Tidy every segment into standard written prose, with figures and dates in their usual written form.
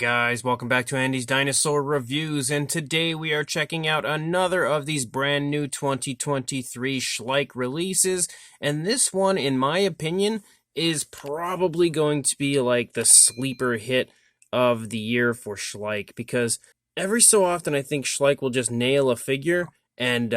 Guys, welcome back to Andy's Dinosaur Reviews, and today we are checking out another of these brand new 2023 Schleich releases, and this one, in my opinion, is probably going to be like the sleeper hit of the year for Schleich, because every so often I think Schleich will just nail a figure and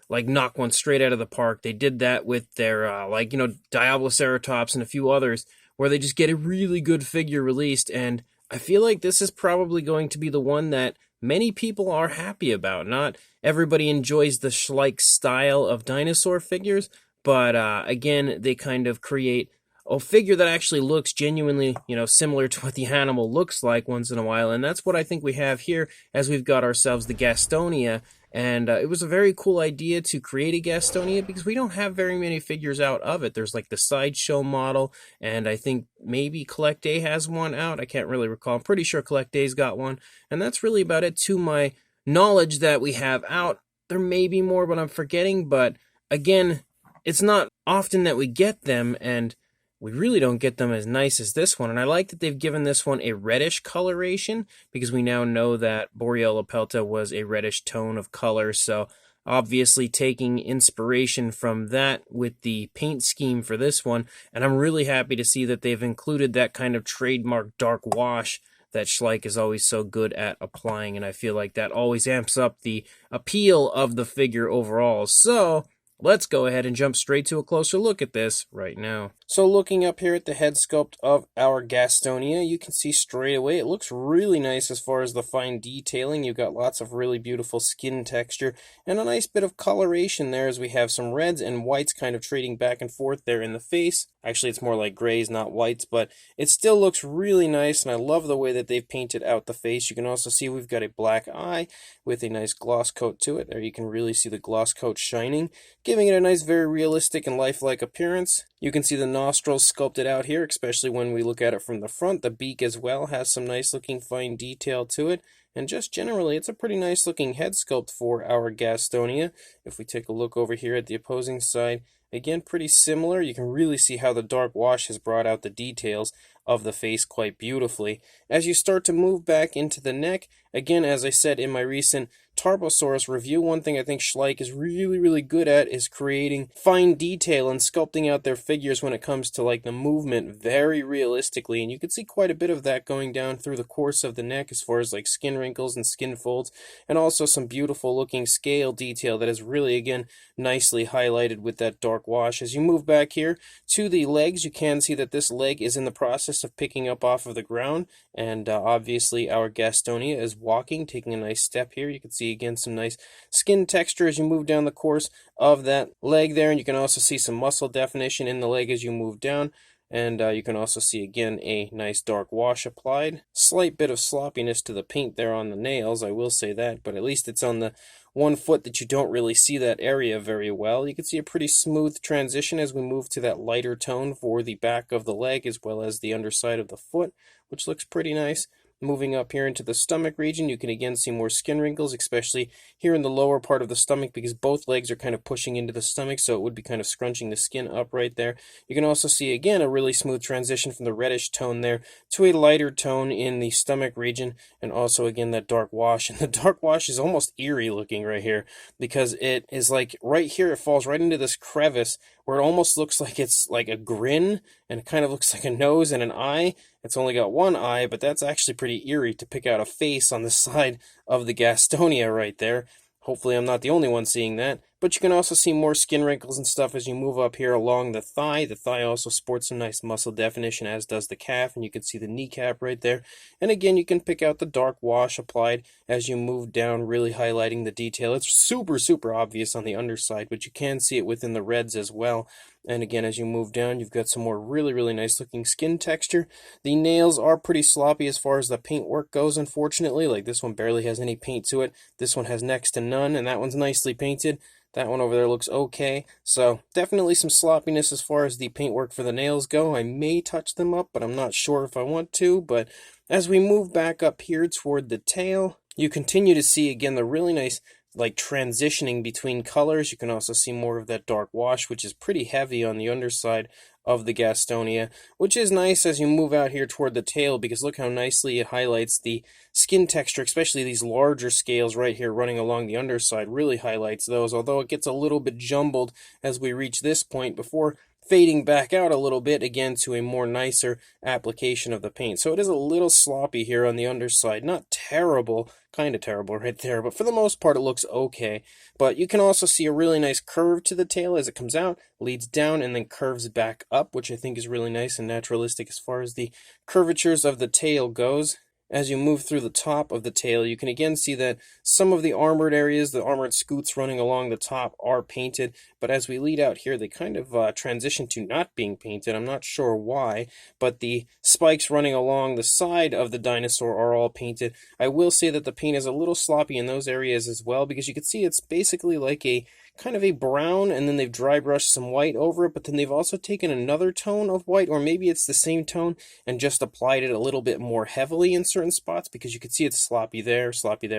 like knock one straight out of the park. They did that with their Diabloceratops and a few others, where they just get a really good figure released, and I feel like this is probably going to be the one that many people are happy about. Not everybody enjoys the Schleich style of dinosaur figures, but again, they kind of create a figure that actually looks genuinely, similar to what the animal looks like once in a while, and that's what I think we have here, as we've got ourselves the Gastonia. And it was a very cool idea to create a Gastonia because we don't have very many figures out of it. There's like the sideshow model, and I think maybe Collect Day has one out. I can't really recall. I'm pretty sure Collect Day's got one. And that's really about it to my knowledge that we have out. There may be more, but I'm forgetting. But again, it's not often that we get them, and we really don't get them as nice as this one, and I like that they've given this one a reddish coloration, because we now know that Boreola pelta was a reddish tone of color, so obviously taking inspiration from that with the paint scheme for this one, and I'm really happy to see that they've included that kind of trademark dark wash that Schleich is always so good at applying, and I feel like that always amps up the appeal of the figure overall. So let's go ahead and jump straight to a closer look at this right now. So looking up here at the head sculpt of our Gastonia, you can see straight away it looks really nice as far as the fine detailing. You've got lots of really beautiful skin texture and a nice bit of coloration there, as we have some reds and whites kind of trading back and forth there in the face. Actually, it's more like grays, not whites, but it still looks really nice, and I love the way that they've painted out the face. You can also see we've got a black eye with a nice gloss coat to it. There you can really see the gloss coat shining, giving it a nice, very realistic and lifelike appearance. You can see the nostrils sculpted out here, especially when we look at it from the front. The beak as well has some nice looking fine detail to it. And just generally, it's a pretty nice looking head sculpt for our Gastonia. If we take a look over here at the opposing side, again, pretty similar. You can really see how the dark wash has brought out the details of the face quite beautifully. As you start to move back into the neck, again, as I said in my recent Tarbosaurus review, one thing I think Schleich is really good at is creating fine detail and sculpting out their figures when it comes to like the movement very realistically, and you can see quite a bit of that going down through the course of the neck as far as like skin wrinkles and skin folds, and also some beautiful looking scale detail that is really, again, nicely highlighted with that dark wash. As you move back here to the legs, you can see that this leg is in the process of picking up off of the ground, and obviously our Gastonia is walking, taking a nice step here. You can see again some nice skin texture as you move down the course of that leg there, and you can also see some muscle definition in the leg as you move down. And you can also see again a nice dark wash applied. Slight bit of sloppiness to the paint there on the nails, I will say that, but at least it's on the one foot that you don't really see that area very well. You can see a pretty smooth transition as we move to that lighter tone for the back of the leg as well as the underside of the foot, which looks pretty nice. Moving up here into the stomach region, you can again see more skin wrinkles, especially here in the lower part of the stomach, because both legs are kind of pushing into the stomach, so it would be kind of scrunching the skin up right there. You can also see again a really smooth transition from the reddish tone there to a lighter tone in the stomach region, and also again that dark wash. And the dark wash is almost eerie looking right here, because it is like right here, it falls right into this crevice where it almost looks like it's like a grin, and it kind of looks like a nose and an eye. It's only got one eye, but that's actually pretty eerie to pick out a face on the side of the Gastonia right there. Hopefully I'm not the only one seeing that. But you can also see more skin wrinkles and stuff as you move up here along the thigh. The thigh also sports some nice muscle definition, as does the calf, and you can see the kneecap right there. And again, you can pick out the dark wash applied as you move down, really highlighting the detail. It's super obvious on the underside, but you can see it within the reds as well. And again, as you move down, you've got some more really nice looking skin texture. The nails are pretty sloppy as far as the paint work goes, unfortunately. Like this one barely has any paint to it. This one has next to none, and that one's nicely painted. That one over there looks okay. So definitely some sloppiness as far as the paintwork for the nails go. I may touch them up, but I'm not sure if I want to. But as we move back up here toward the tail, you continue to see again the really nice like transitioning between colors. You can also see more of that dark wash, which is pretty heavy on the underside of the Gastonia, which is nice as you move out here toward the tail, because look how nicely it highlights the skin texture, especially these larger scales right here running along the underside really highlights those, although it gets a little bit jumbled as we reach this point before fading back out a little bit again to a more nicer application of the paint. So it is a little sloppy here on the underside. Not terrible, kind of terrible right there, but for the most part it looks okay. But you can also see a really nice curve to the tail as it comes out, leads down, and then curves back up, which I think is really nice and naturalistic as far as the curvatures of the tail goes. As you move through the top of the tail, you can again see that some of the armored areas, the armored scoots running along the top, are painted, but as we lead out here, they kind of transition to not being painted. I'm not sure why, but the spikes running along the side of the dinosaur are all painted. I will say that the paint is a little sloppy in those areas as well, because you can see it's basically like a kind of a brown, and then they've dry brushed some white over it, but then they've also taken another tone of white, or maybe it's the same tone, and just applied it a little bit more heavily in certain spots, because you can see it's sloppy there,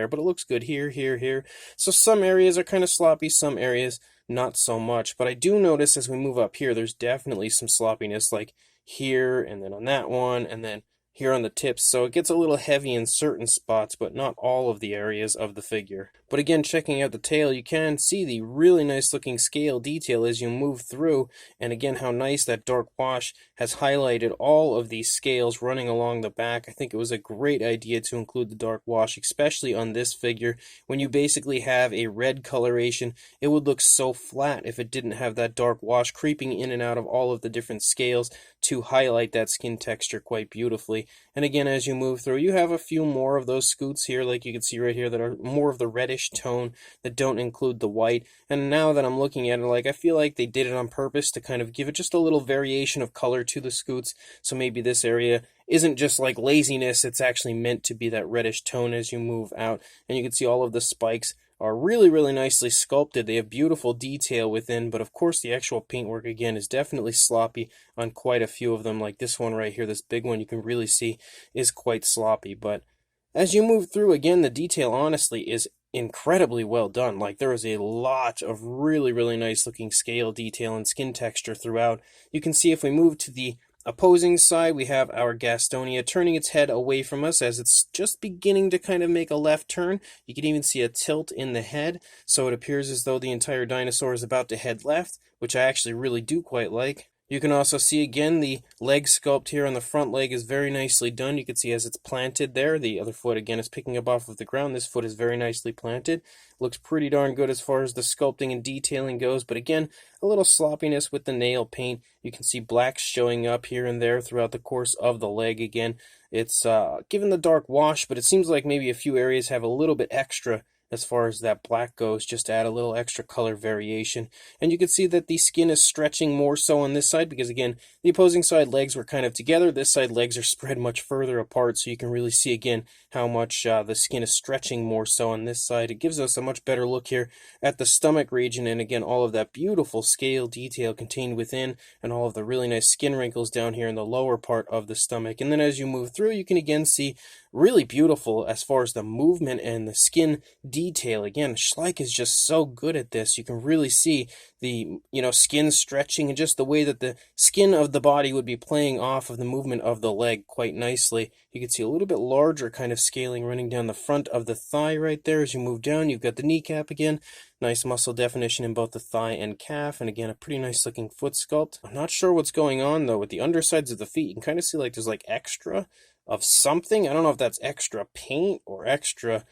but it looks good here, here, here. So some areas are kind of sloppy, some areas not so much. But I do notice as we move up here, there's definitely some sloppiness, like here, and then on that one, and then here on the tips, so it gets a little heavy in certain spots, but not all of the areas of the figure. But again, checking out the tail, you can see the really nice looking scale detail as you move through, and again how nice that dark wash has highlighted all of these scales running along the back. I think it was a great idea to include the dark wash, especially on this figure. When you basically have a red coloration, it would look so flat if it didn't have that dark wash creeping in and out of all of the different scales to highlight that skin texture quite beautifully. And again, as you move through, you have a few more of those scoots here, like you can see right here, that are more of the reddish tone, that don't include the white. And now that I'm looking at it, like, I feel like they did it on purpose to kind of give it just a little variation of color to the scoots. So maybe this area isn't just like laziness, it's actually meant to be that reddish tone as you move out. And you can see all of the spikes are really, really nicely sculpted. They have beautiful detail within, but of course the actual paintwork, again, is definitely sloppy on quite a few of them. Like this one right here, this big one, you can really see is quite sloppy. But as you move through, again, the detail honestly is incredibly well done. Like, there is a lot of really, really nice looking scale detail and skin texture throughout. You can see if we move to the opposing side, we have our Gastonia turning its head away from us as it's just beginning to kind of make a left turn. You can even see a tilt in the head, so it appears as though the entire dinosaur is about to head left, which I actually really do quite like. You can also see again the leg sculpt here on the front leg is very nicely done. You can see as it's planted there, the other foot again is picking up off of the ground. This foot is very nicely planted. Looks pretty darn good as far as the sculpting and detailing goes, but again, a little sloppiness with the nail paint. You can see blacks showing up here and there throughout the course of the leg again. It's given the dark wash, but it seems like maybe a few areas have a little bit extra as far as that black goes, just to add a little extra color variation. And you can see that the skin is stretching more so on this side, because again, the opposing side legs were kind of together. This side legs are spread much further apart, so you can really see again how much the skin is stretching more so on this side. It gives us a much better look here at the stomach region, and again, all of that beautiful scale detail contained within, and all of the really nice skin wrinkles down here in the lower part of the stomach. And then as you move through, you can again see really beautiful as far as the movement and the skin detail. Again, Schleich is just so good at this. You can really see the, skin stretching and just the way that the skin of the body would be playing off of the movement of the leg quite nicely. You can see a little bit larger kind of scaling running down the front of the thigh right there. As you move down, you've got the kneecap again. Nice muscle definition in both the thigh and calf, and again, a pretty nice looking foot sculpt. I'm not sure what's going on though with the undersides of the feet. You can kind of see like there's like extra of something. I don't know if that's extra paint or extra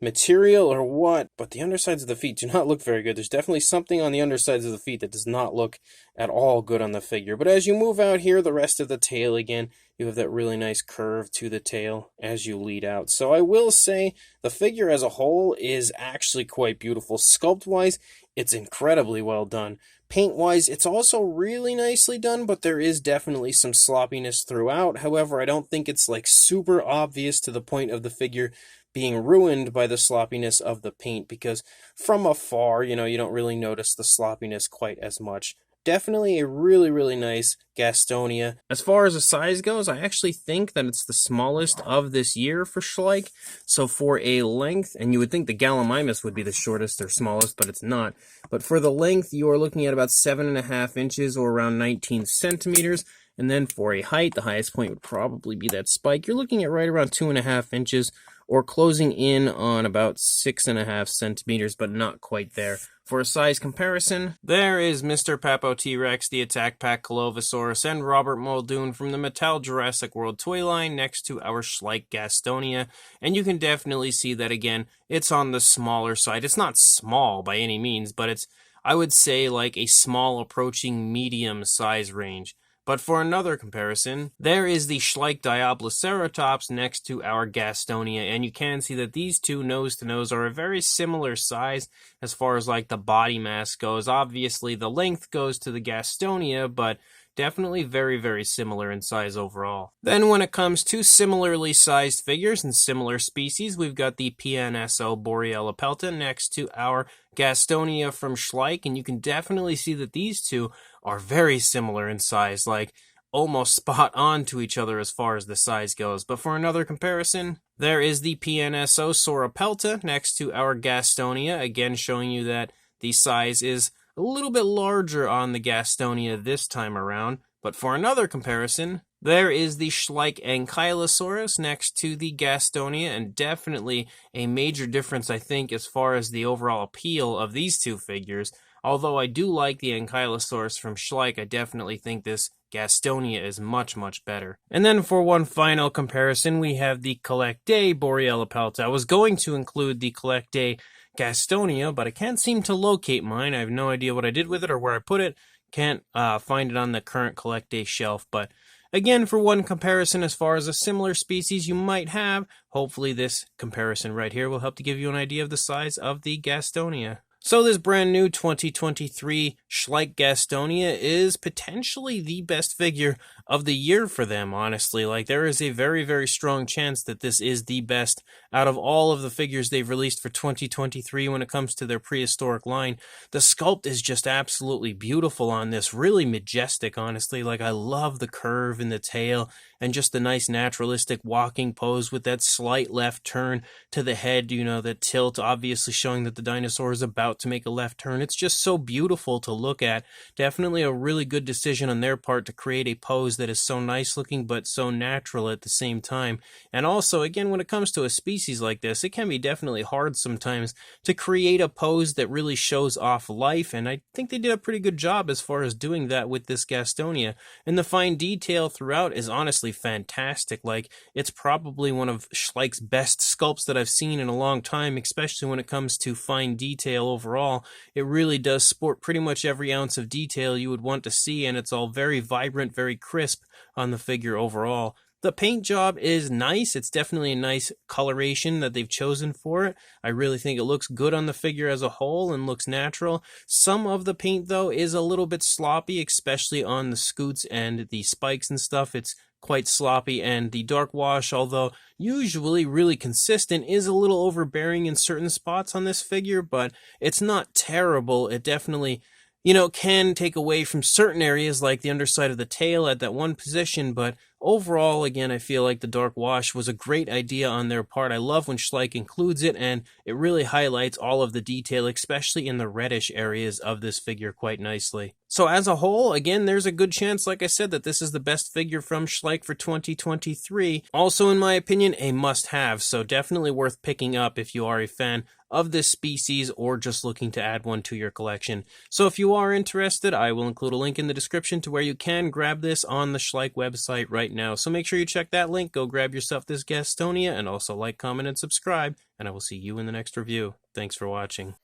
material or what, but the undersides of the feet do not look very good. There's definitely something on the undersides of the feet that does not look at all good on the figure. But as you move out here, the rest of the tail, again, you have that really nice curve to the tail as you lead out. So I will say the figure as a whole is actually quite beautiful. Sculpt-wise, it's incredibly well done. Paint-wise, it's also really nicely done, but there is definitely some sloppiness throughout. However, I don't think it's like super obvious to the point of the figure being ruined by the sloppiness of the paint, because from afar, you don't really notice the sloppiness quite as much definitely a really, really nice Gastonia. As far as the size goes, I actually think that it's the smallest of this year for Schleich. So for a length, and you would think the Gallimimus would be the shortest or smallest, but it's not. But for the length, you are looking at about 7.5 inches or around 19 centimeters. And then for a height, the highest point would probably be that spike. You're looking at right around 2.5 inches or closing in on about 6.5 centimeters, but not quite there. For a size comparison, there is Mr. Papo T-Rex, the Attack Pack Colovosaurus, and Robert Muldoon from the Mattel Jurassic World toy line next to our Schleich Gastonia. And you can definitely see that, again, it's on the smaller side. It's not small by any means, but it's, I would say, like a small approaching medium size range. But for another comparison, there is the Schleich Diabloceratops next to our Gastonia, and you can see that these two nose to nose are a very similar size as far as like the body mass goes. Obviously, the length goes to the Gastonia, but definitely very, very similar in size overall. Then when it comes to similarly sized figures and similar species, we've got the PNSO Boreala pelta next to our Gastonia from Schleich, and you can definitely see that these two are very similar in size, like almost spot on to each other as far as the size goes. But for another comparison, there is the PNSO Sauropelta next to our Gastonia, again showing you that the size is a little bit larger on the Gastonia this time around. But for another comparison, there is the Schleich Ankylosaurus next to the Gastonia, and definitely a major difference, I think, as far as the overall appeal of these two figures. Although I do like the Ankylosaurus from Schleich, I definitely think this Gastonia is much, much better. And then for one final comparison, we have the Collectae Boreala pelta. I was going to include the Collectae Gastonia, but I can't seem to locate mine. I have no idea what I did with it or where I put it. Can't find it on the current Collectae shelf, but again, for one comparison as far as a similar species you might have, hopefully this comparison right here will help to give you an idea of the size of the Gastonia. So this brand new 2023 Schleich Gastonia is potentially the best figure of the year for them, honestly. Like, there is a very, very strong chance that this is the best out of all of the figures they've released for 2023 when it comes to their prehistoric line. The sculpt is just absolutely beautiful on this, really majestic, honestly. Like, I love the curve in the tail and just the nice naturalistic walking pose with that slight left turn to the head, you know, that tilt, obviously showing that the dinosaur is about to make a left turn. It's just so beautiful to look at. Definitely a really good decision on their part to create a pose that is so nice looking but so natural at the same time. And also, again, when it comes to a species like this, it can be definitely hard sometimes to create a pose that really shows off life, and I think they did a pretty good job as far as doing that with this Gastonia. And the fine detail throughout is honestly fantastic. Like, it's probably one of Schleich's best sculpts that I've seen in a long time, especially when it comes to fine detail overall. It really does sport pretty much every ounce of detail you would want to see, and it's all very vibrant, very crisp on the figure overall. The paint job is nice. It's definitely a nice coloration that they've chosen for it. I really think it looks good on the figure as a whole and looks natural. Some of the paint, though, is a little bit sloppy, especially on the scoots and the spikes and stuff. It's quite sloppy, and the dark wash, although usually really consistent, is a little overbearing in certain spots on this figure, but it's not terrible. It definitely, you know, can take away from certain areas like the underside of the tail at that one position, but overall, again, I feel like the dark wash was a great idea on their part. I love when Schleich includes it, and it really highlights all of the detail, especially in the reddish areas of this figure, quite nicely. So as a whole, again, there's a good chance, like I said, that this is the best figure from Schleich for 2023. Also, in my opinion, a must-have, so definitely worth picking up if you are a fan of this species or just looking to add one to your collection. So if you are interested, I will include a link in the description to where you can grab this on the Schleich website right now. So make sure you check that link, go grab yourself this Gastonia, and also like, comment, and subscribe, and I will see you in the next review. Thanks for watching.